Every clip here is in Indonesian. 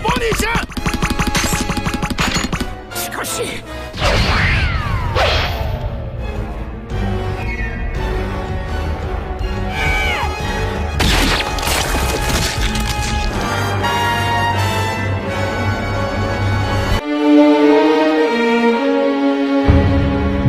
ボニーちゃん。しかし。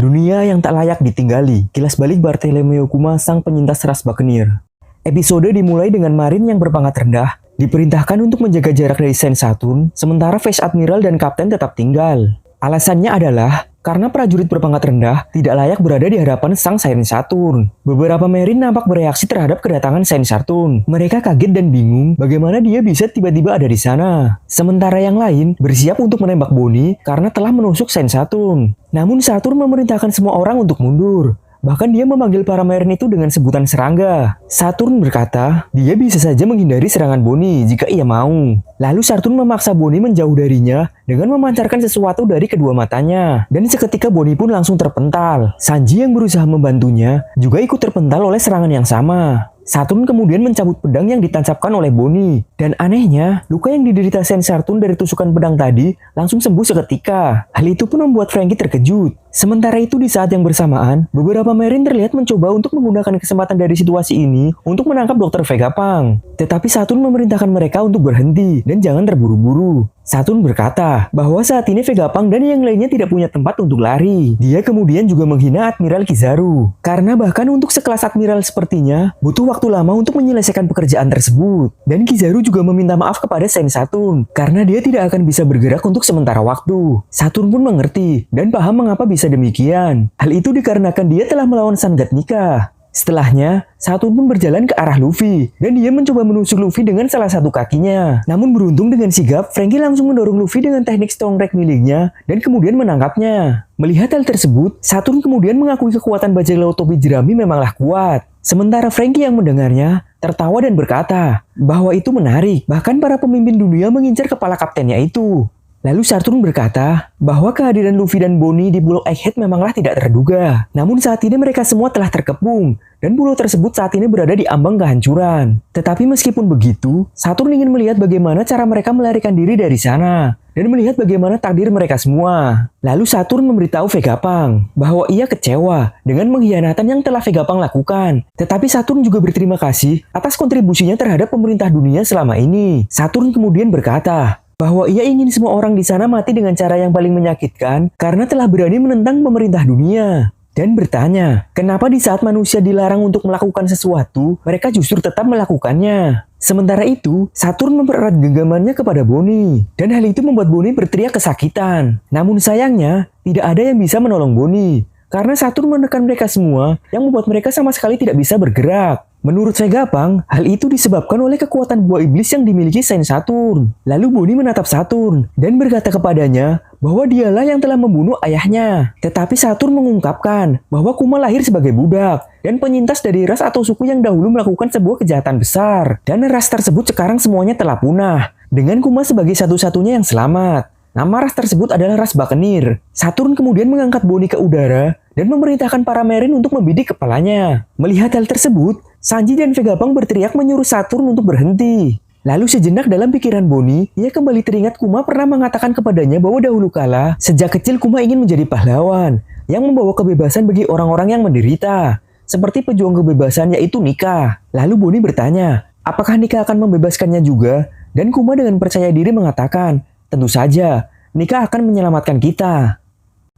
Dunia yang tak layak ditinggali, kilas balik Bartholomew Kuma sang penyintas ras Buccaneer. Episode dimulai dengan Marine yang berpangkat rendah, diperintahkan untuk menjaga jarak dari Saint Saturn, sementara Vice Admiral dan Kapten tetap tinggal. Alasannya adalah karena prajurit berpangkat rendah tidak layak berada di hadapan sang Saint Saturn. Beberapa Marine nampak bereaksi terhadap kedatangan Saint Saturn. Mereka kaget dan bingung bagaimana dia bisa tiba-tiba ada di sana. Sementara yang lain bersiap untuk menembak Bonnie karena telah menusuk Saint Saturn. Namun Saturn memerintahkan semua orang untuk mundur. Bahkan dia memanggil para Marine itu dengan sebutan serangga. Saturn berkata, dia bisa saja menghindari serangan Bonnie jika ia mau. Lalu Saturn memaksa Bonnie menjauh darinya dengan memancarkan sesuatu dari kedua matanya. Dan seketika Bonnie pun langsung terpental. Sanji yang berusaha membantunya juga ikut terpental oleh serangan yang sama. Saturn kemudian mencabut pedang yang ditancapkan oleh Bonnie. Dan anehnya, luka yang diderita Saint Saturn dari tusukan pedang tadi langsung sembuh seketika. Hal itu pun membuat Franky terkejut. Sementara itu di saat yang bersamaan, beberapa Marine terlihat mencoba untuk menggunakan kesempatan dari situasi ini untuk menangkap Dr. Vegapunk. Tetapi Saturn memerintahkan mereka untuk berhenti dan jangan terburu-buru. Saturn berkata bahwa saat ini Vegapunk dan yang lainnya tidak punya tempat untuk lari. Dia kemudian juga menghina Admiral Kizaru. Karena bahkan untuk sekelas Admiral sepertinya, butuh waktu lama untuk menyelesaikan pekerjaan tersebut. Dan Kizaru juga meminta maaf kepada Saint Saturn karena dia tidak akan bisa bergerak untuk sementara waktu. Saturn pun mengerti dan paham mengapa bisa demikian. Hal itu dikarenakan dia telah melawan Sun God Nika. Setelahnya, Saturn pun berjalan ke arah Luffy, dan dia mencoba menusuk Luffy dengan salah satu kakinya. Namun beruntung dengan sigap, Franky langsung mendorong Luffy dengan teknik Strong Rack miliknya, dan kemudian menangkapnya. Melihat hal tersebut, Saturn kemudian mengakui kekuatan bajak laut topi jerami memanglah kuat. Sementara Franky yang mendengarnya, tertawa dan berkata, bahwa itu menarik, bahkan para pemimpin dunia mengincar kepala kaptennya itu. Lalu Saturn berkata bahwa kehadiran Luffy dan Bonnie di Pulau Egghead memanglah tidak terduga. Namun saat ini mereka semua telah terkepung, dan pulau tersebut saat ini berada di ambang kehancuran. Tetapi meskipun begitu, Saturn ingin melihat bagaimana cara mereka melarikan diri dari sana, dan melihat bagaimana takdir mereka semua. Lalu Saturn memberitahu Vegapunk bahwa ia kecewa dengan pengkhianatan yang telah Vegapunk lakukan. Tetapi Saturn juga berterima kasih atas kontribusinya terhadap pemerintah dunia selama ini. Saturn kemudian berkata bahwa ia ingin semua orang di sana mati dengan cara yang paling menyakitkan karena telah berani menentang pemerintah dunia. Dan bertanya, kenapa di saat manusia dilarang untuk melakukan sesuatu, mereka justru tetap melakukannya. Sementara itu, Saturn mempererat genggamannya kepada Bonnie. Dan hal itu membuat Bonnie berteriak kesakitan. Namun sayangnya, tidak ada yang bisa menolong Bonnie. Karena Saturn menekan mereka semua yang membuat mereka sama sekali tidak bisa bergerak. Menurut Vegapunk, hal itu disebabkan oleh kekuatan buah iblis yang dimiliki Saint Saturn. Lalu Bonnie menatap Saturn dan berkata kepadanya bahwa dialah yang telah membunuh ayahnya. Tetapi Saturn mengungkapkan bahwa Kuma lahir sebagai budak dan penyintas dari ras atau suku yang dahulu melakukan sebuah kejahatan besar. Dan ras tersebut sekarang semuanya telah punah, dengan Kuma sebagai satu-satunya yang selamat. Nama ras tersebut adalah ras Buccaneer. Saturn kemudian mengangkat Bonnie ke udara dan memerintahkan para Marine untuk membidik kepalanya. Melihat hal tersebut, Sanji dan Vegapunk berteriak menyuruh Saturn untuk berhenti. Lalu sejenak dalam pikiran Bonnie, ia kembali teringat Kuma pernah mengatakan kepadanya bahwa dahulu kala, sejak kecil Kuma ingin menjadi pahlawan yang membawa kebebasan bagi orang-orang yang menderita, seperti pejuang kebebasan yaitu Nika. Lalu Bonnie bertanya, apakah Nika akan membebaskannya juga? Dan Kuma dengan percaya diri mengatakan, tentu saja, Nika akan menyelamatkan kita.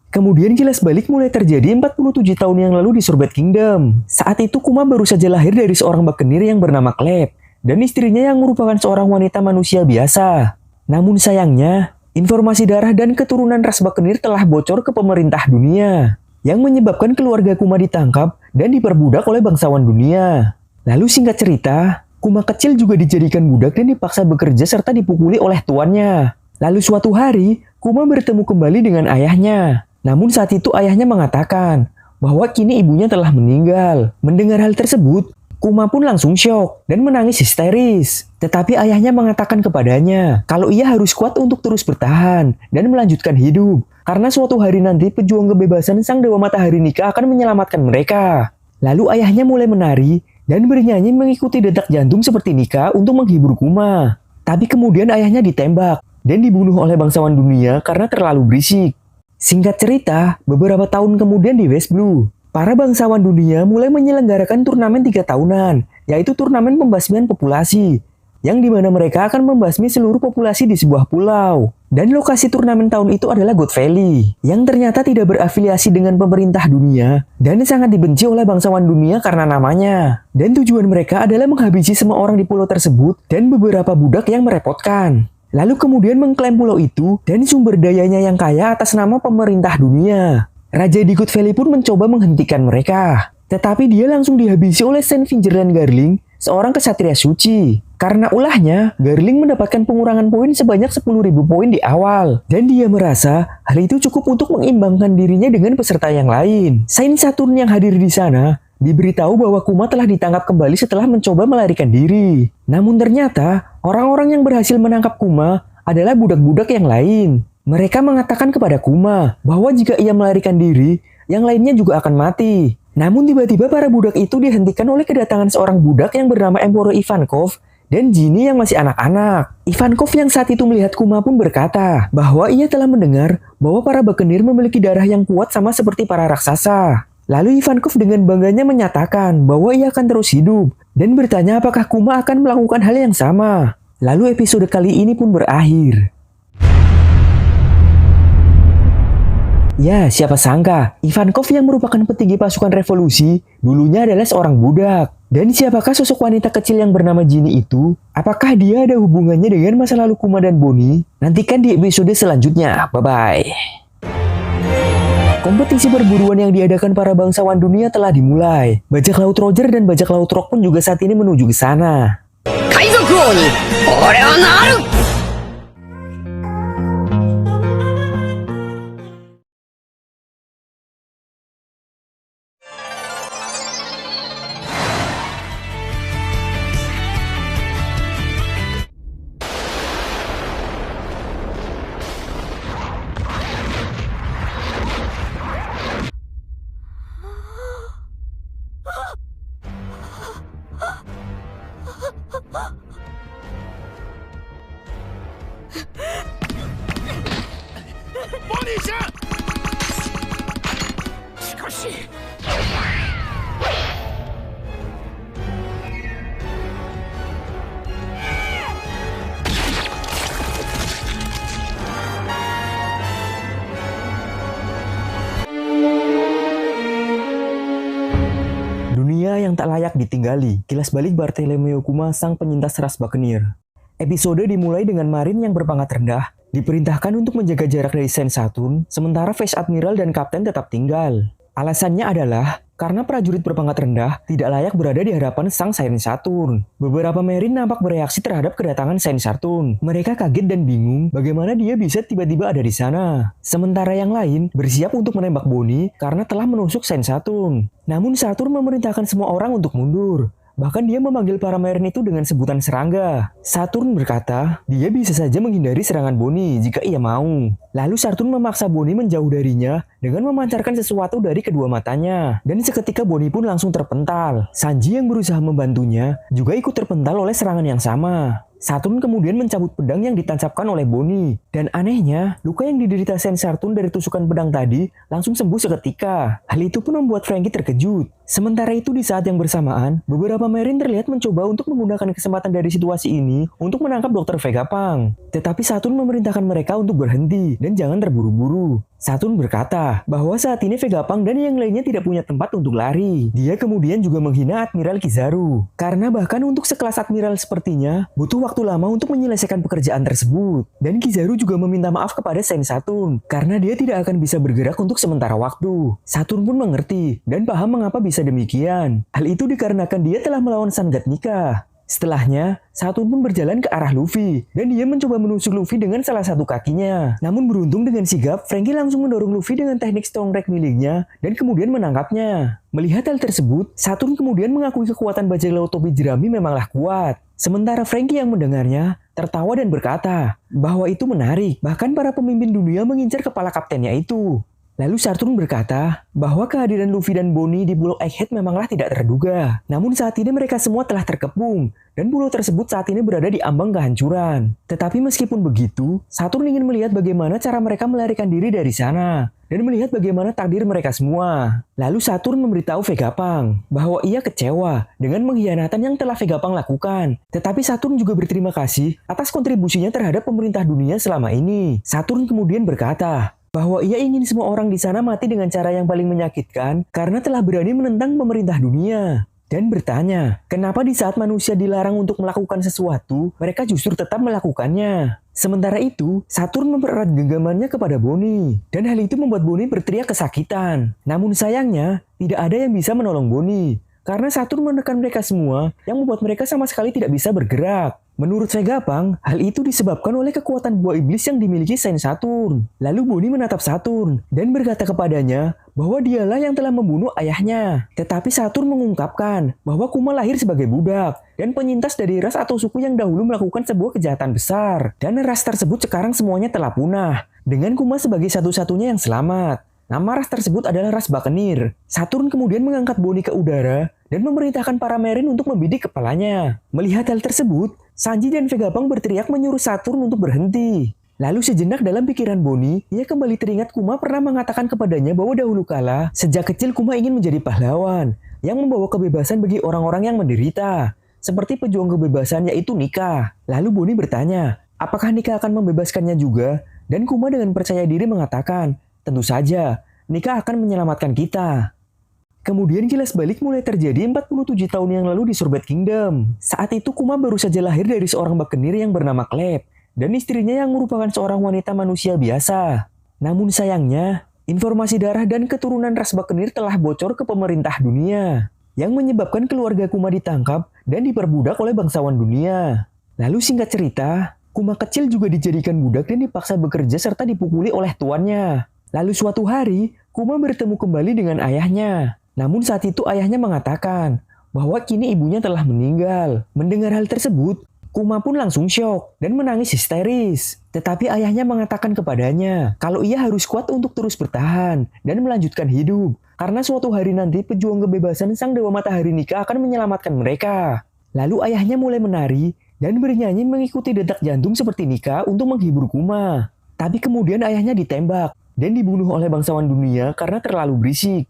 Kemudian kilas balik mulai terjadi 47 tahun yang lalu di Sorbet Kingdom. Saat itu Kuma baru saja lahir dari seorang Buccaneer yang bernama Klep, dan istrinya yang merupakan seorang wanita manusia biasa. Namun sayangnya, informasi darah dan keturunan ras Buccaneer telah bocor ke pemerintah dunia, yang menyebabkan keluarga Kuma ditangkap dan diperbudak oleh bangsawan dunia. Lalu singkat cerita, Kuma kecil juga dijadikan budak dan dipaksa bekerja serta dipukuli oleh tuannya. Lalu suatu hari, Kuma bertemu kembali dengan ayahnya. Namun saat itu ayahnya mengatakan bahwa kini ibunya telah meninggal. Mendengar hal tersebut, Kuma pun langsung syok dan menangis histeris. Tetapi ayahnya mengatakan kepadanya kalau ia harus kuat untuk terus bertahan dan melanjutkan hidup. Karena suatu hari nanti pejuang kebebasan sang Dewa Matahari Nika akan menyelamatkan mereka. Lalu ayahnya mulai menari dan bernyanyi mengikuti detak jantung seperti Nika untuk menghibur Kuma. Tapi kemudian ayahnya ditembak dan dibunuh oleh bangsawan dunia karena terlalu berisik. Singkat cerita, beberapa tahun kemudian di West Blue, para bangsawan dunia mulai menyelenggarakan turnamen 3 tahunan, yaitu turnamen pembasmian populasi, yang dimana mereka akan membasmi seluruh populasi di sebuah pulau. Dan lokasi turnamen tahun itu adalah God Valley, yang ternyata tidak berafiliasi dengan pemerintah dunia, dan sangat dibenci oleh bangsawan dunia karena namanya. Dan tujuan mereka adalah menghabisi semua orang di pulau tersebut, dan beberapa budak yang merepotkan. Lalu kemudian mengklaim pulau itu, dan sumber dayanya yang kaya atas nama pemerintah dunia. Raja di God Valley pun mencoba menghentikan mereka. Tetapi dia langsung dihabisi oleh Saint Fingerland Garling, seorang kesatria suci. Karena ulahnya, Garling mendapatkan pengurangan poin sebanyak 10.000 poin di awal. Dan dia merasa hal itu cukup untuk mengimbangkan dirinya dengan peserta yang lain. Saint Saturn yang hadir di sana diberitahu bahwa Kuma telah ditangkap kembali setelah mencoba melarikan diri. Namun ternyata, orang-orang yang berhasil menangkap Kuma adalah budak-budak yang lain. Mereka mengatakan kepada Kuma bahwa jika ia melarikan diri, yang lainnya juga akan mati. Namun tiba-tiba para budak itu dihentikan oleh kedatangan seorang budak yang bernama Emperor Ivankov dan Ginny yang masih anak-anak. Ivankov yang saat itu melihat Kuma pun berkata bahwa ia telah mendengar bahwa para Buccaneer memiliki darah yang kuat sama seperti para raksasa. Lalu Ivankov dengan bangganya menyatakan bahwa ia akan terus hidup dan bertanya apakah Kuma akan melakukan hal yang sama. Lalu episode kali ini pun berakhir. Ya, siapa sangka, Ivankov yang merupakan petinggi pasukan revolusi, dulunya adalah seorang budak. Dan siapakah sosok wanita kecil yang bernama Ginny itu? Apakah dia ada hubungannya dengan masa lalu Kuma dan Bonnie? Nantikan di episode selanjutnya. Bye-bye. Kompetisi perburuan yang diadakan para bangsawan dunia telah dimulai. Bajak laut Roger dan bajak laut Rock pun juga saat ini menuju ke sana. Kaizoku Oni, ore wa naru! Bonnie-chan! しかし... Dunia yang tak layak ditinggali, kilas balik Bartholomew Kuma sang penyintas ras Buccaneer. Episode dimulai dengan Marin yang berpangkat rendah, diperintahkan untuk menjaga jarak dari Saint Saturn, sementara Vice Admiral dan Kapten tetap tinggal. Alasannya adalah karena prajurit berpangkat rendah tidak layak berada di hadapan sang Saint Saturn. Beberapa Marine nampak bereaksi terhadap kedatangan Saint Saturn. Mereka kaget dan bingung bagaimana dia bisa tiba-tiba ada di sana. Sementara yang lain bersiap untuk menembak Bonnie karena telah menusuk Saint Saturn. Namun Saturn memerintahkan semua orang untuk mundur. Bahkan dia memanggil para Marine itu dengan sebutan serangga. Saturn berkata, dia bisa saja menghindari serangan Bonnie jika ia mau. Lalu Saturn memaksa Bonnie menjauh darinya dengan memancarkan sesuatu dari kedua matanya. Dan seketika Bonnie pun langsung terpental. Sanji yang berusaha membantunya juga ikut terpental oleh serangan yang sama. Saturn kemudian mencabut pedang yang ditancapkan oleh Bonnie. Dan anehnya, luka yang diderita Saint Saturn dari tusukan pedang tadi langsung sembuh seketika. Hal itu pun membuat Franky terkejut. Sementara itu di saat yang bersamaan, beberapa Marine terlihat mencoba untuk menggunakan kesempatan dari situasi ini untuk menangkap Dr. Vegapunk. Tetapi Saturn memerintahkan mereka untuk berhenti dan jangan terburu-buru. Saturn berkata bahwa saat ini Vegapunk dan yang lainnya tidak punya tempat untuk lari. Dia kemudian juga menghina Admiral Kizaru. Karena bahkan untuk sekelas Admiral sepertinya, butuh waktu lama untuk menyelesaikan pekerjaan tersebut. Dan Kizaru juga meminta maaf kepada Saint Saturn, karena dia tidak akan bisa bergerak untuk sementara waktu. Saturn pun mengerti, dan paham mengapa bisa demikian. Hal itu dikarenakan dia telah melawan Sun God Nika. Setelahnya, Saturn pun berjalan ke arah Luffy, dan dia mencoba menusuk Luffy dengan salah satu kakinya. Namun beruntung dengan sigap, Franky langsung mendorong Luffy dengan teknik Strong Rack miliknya, dan kemudian menangkapnya. Melihat hal tersebut, Saturn kemudian mengakui kekuatan bajak laut topi jerami memanglah kuat. Sementara Franky yang mendengarnya, tertawa dan berkata bahwa itu menarik, bahkan para pemimpin dunia mengincar kepala kaptennya itu. Lalu Saturn berkata bahwa kehadiran Luffy dan Bonnie di Pulau Egghead memanglah tidak terduga. Namun saat ini mereka semua telah terkepung dan pulau tersebut saat ini berada di ambang kehancuran. Tetapi meskipun begitu, Saturn ingin melihat bagaimana cara mereka melarikan diri dari sana dan melihat bagaimana takdir mereka semua. Lalu Saturn memberitahu Vegapunk bahwa ia kecewa dengan pengkhianatan yang telah Vegapunk lakukan. Tetapi Saturn juga berterima kasih atas kontribusinya terhadap pemerintah dunia selama ini. Saturn kemudian berkata bahwa ia ingin semua orang di sana mati dengan cara yang paling menyakitkan karena telah berani menentang pemerintah dunia. Dan bertanya, kenapa di saat manusia dilarang untuk melakukan sesuatu, mereka justru tetap melakukannya. Sementara itu, Saturn mempererat genggamannya kepada Bonnie. Dan hal itu membuat Bonnie berteriak kesakitan. Namun sayangnya, tidak ada yang bisa menolong Bonnie. Karena Saturn menekan mereka semua yang membuat mereka sama sekali tidak bisa bergerak. Menurut Vegapunk, hal itu disebabkan oleh kekuatan buah iblis yang dimiliki Saint Saturn. Lalu Bonnie menatap Saturn dan berkata kepadanya bahwa dialah yang telah membunuh ayahnya. Tetapi Saturn mengungkapkan bahwa Kuma lahir sebagai budak dan penyintas dari ras atau suku yang dahulu melakukan sebuah kejahatan besar. Dan ras tersebut sekarang semuanya telah punah, dengan Kuma sebagai satu-satunya yang selamat. Nama ras tersebut adalah ras Buccaneer. Saturn kemudian mengangkat Bonnie ke udara dan memerintahkan para Marine untuk membidik kepalanya. Melihat hal tersebut, Sanji dan Vegapunk berteriak menyuruh Saturn untuk berhenti. Lalu sejenak dalam pikiran Bonnie, ia kembali teringat Kuma pernah mengatakan kepadanya bahwa dahulu kala, sejak kecil Kuma ingin menjadi pahlawan yang membawa kebebasan bagi orang-orang yang menderita, seperti pejuang kebebasan yaitu Nika. Lalu Bonnie bertanya, apakah Nika akan membebaskannya juga? Dan Kuma dengan percaya diri mengatakan, tentu saja, Nika akan menyelamatkan kita. Kemudian kilas balik mulai terjadi 47 tahun yang lalu di Sorbet Kingdom. Saat itu Kuma baru saja lahir dari seorang Buccaneer yang bernama Klep, dan istrinya yang merupakan seorang wanita manusia biasa. Namun sayangnya, informasi darah dan keturunan ras Buccaneer telah bocor ke pemerintah dunia, yang menyebabkan keluarga Kuma ditangkap dan diperbudak oleh bangsawan dunia. Lalu singkat cerita, Kuma kecil juga dijadikan budak dan dipaksa bekerja serta dipukuli oleh tuannya. Lalu suatu hari, Kuma bertemu kembali dengan ayahnya. Namun saat itu ayahnya mengatakan bahwa kini ibunya telah meninggal. Mendengar hal tersebut, Kuma pun langsung syok dan menangis histeris. Tetapi ayahnya mengatakan kepadanya kalau ia harus kuat untuk terus bertahan dan melanjutkan hidup. Karena suatu hari nanti pejuang kebebasan Sang Dewa Matahari Nika akan menyelamatkan mereka. Lalu ayahnya mulai menari dan bernyanyi mengikuti detak jantung seperti Nika untuk menghibur Kuma. Tapi kemudian ayahnya ditembak dan dibunuh oleh bangsawan dunia karena terlalu berisik.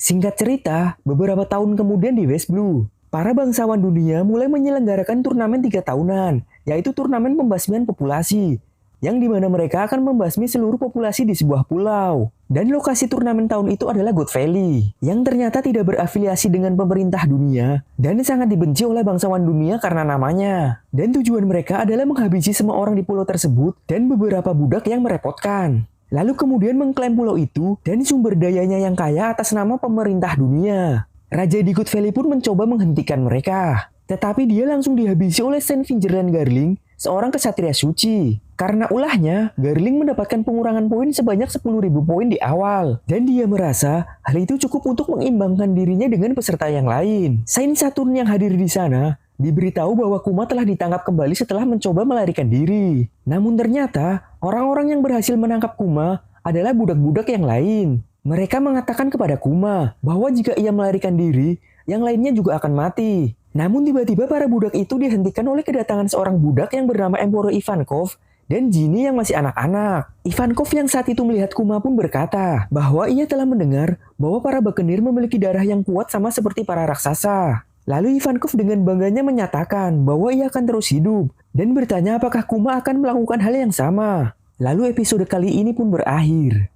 Singkat cerita, beberapa tahun kemudian di West Blue, para bangsawan dunia mulai menyelenggarakan turnamen 3 tahunan, yaitu turnamen pembasmian populasi, yang dimana mereka akan membasmi seluruh populasi di sebuah pulau. Dan lokasi turnamen tahun itu adalah God Valley, yang ternyata tidak berafiliasi dengan pemerintah dunia, dan sangat dibenci oleh bangsawan dunia karena namanya. Dan tujuan mereka adalah menghabisi semua orang di pulau tersebut, dan beberapa budak yang merepotkan. Lalu kemudian mengklaim pulau itu dan sumber dayanya yang kaya atas nama pemerintah dunia. Raja di God Valley pun mencoba menghentikan mereka. Tetapi dia langsung dihabisi oleh Saint Fingerland Garling, seorang kesatria suci. Karena ulahnya, Garling mendapatkan pengurangan poin sebanyak 10.000 poin di awal. Dan dia merasa hal itu cukup untuk mengimbangkan dirinya dengan peserta yang lain. Saint Saturn yang hadir di sana diberitahu bahwa Kuma telah ditangkap kembali setelah mencoba melarikan diri. Namun ternyata, orang-orang yang berhasil menangkap Kuma adalah budak-budak yang lain. Mereka mengatakan kepada Kuma bahwa jika ia melarikan diri, yang lainnya juga akan mati. Namun tiba-tiba para budak itu dihentikan oleh kedatangan seorang budak yang bernama Emperor Ivankov dan Ginny yang masih anak-anak. Ivankov yang saat itu melihat Kuma pun berkata bahwa ia telah mendengar bahwa para Buccaneer memiliki darah yang kuat sama seperti para raksasa. Lalu Ivankov dengan bangganya menyatakan bahwa ia akan terus hidup dan bertanya apakah Kuma akan melakukan hal yang sama. Lalu episode kali ini pun berakhir.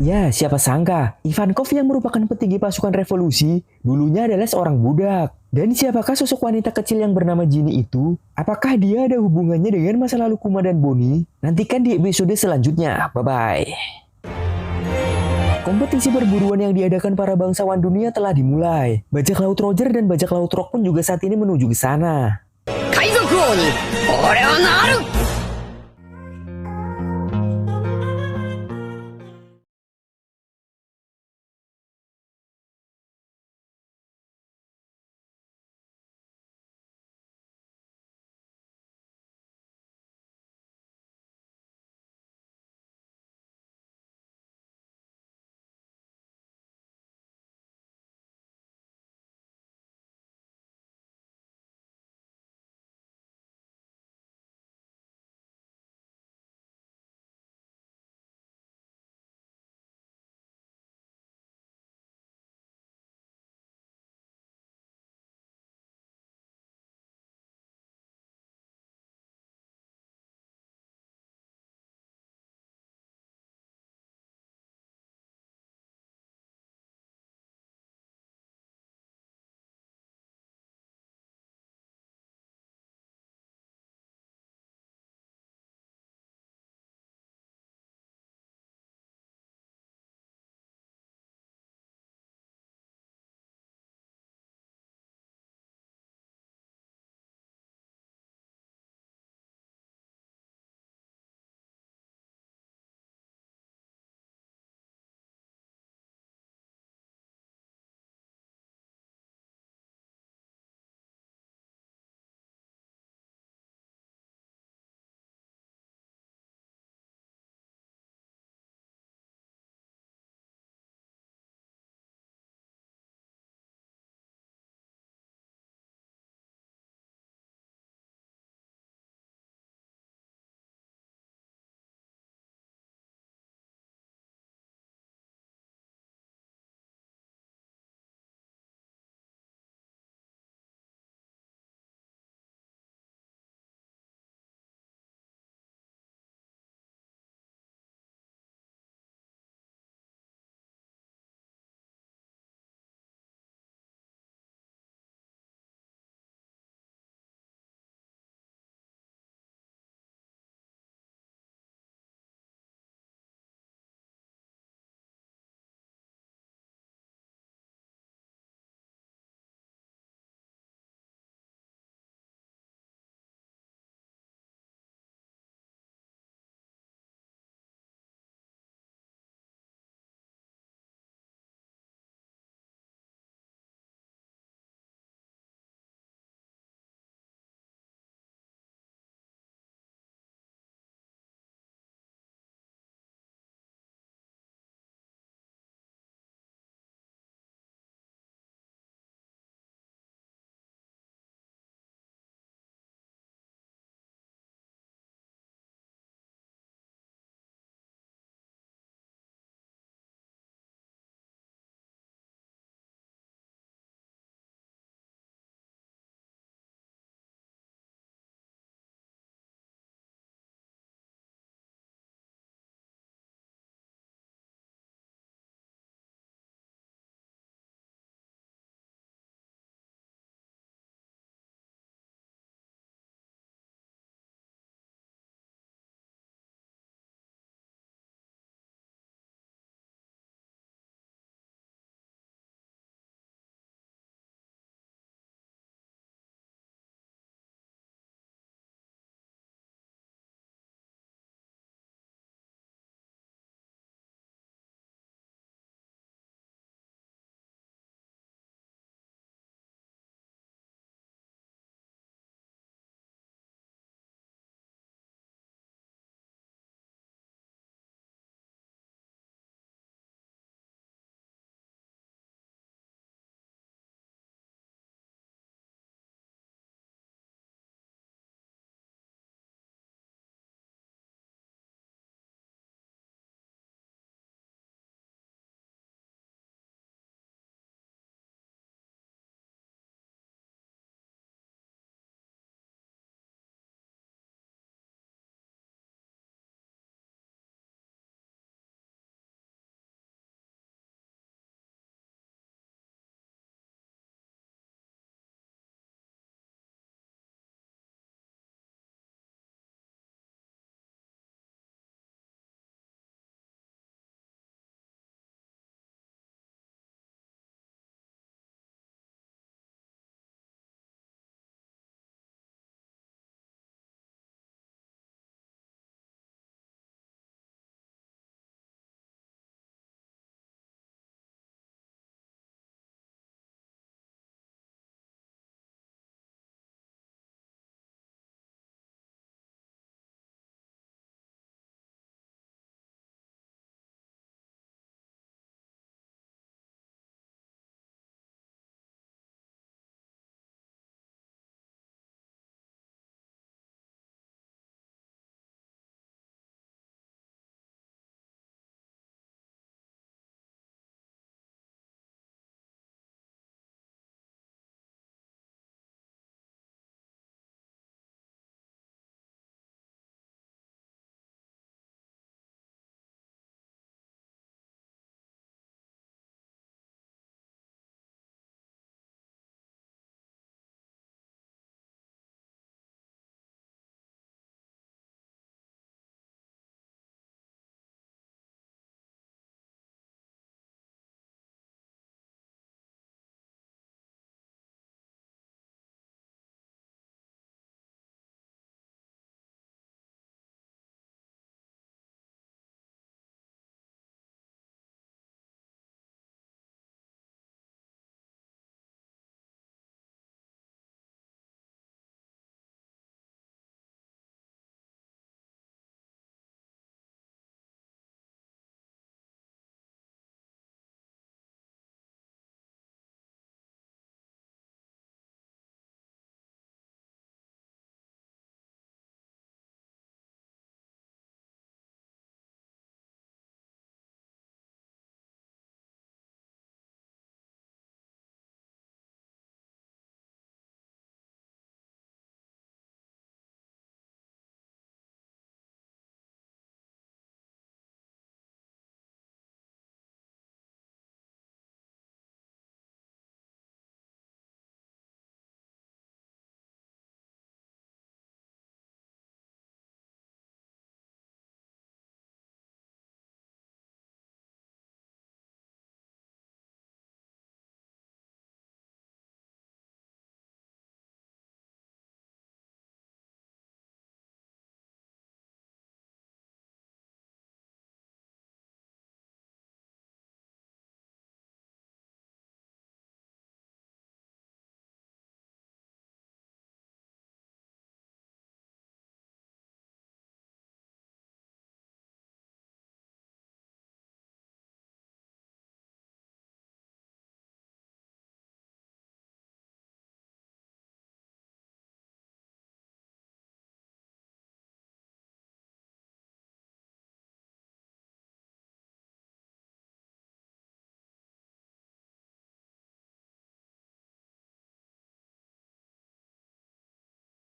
Ya, siapa sangka Ivankov yang merupakan petinggi pasukan revolusi dulunya adalah seorang budak. Dan siapakah sosok wanita kecil yang bernama Ginny itu? Apakah dia ada hubungannya dengan masa lalu Kuma dan Bonnie? Nantikan di episode selanjutnya. Bye-bye. Kompetisi perburuan yang diadakan para bangsawan dunia telah dimulai. Bajak laut Roger dan bajak laut Rock pun juga saat ini menuju ke sana. 海賊王に俺はなる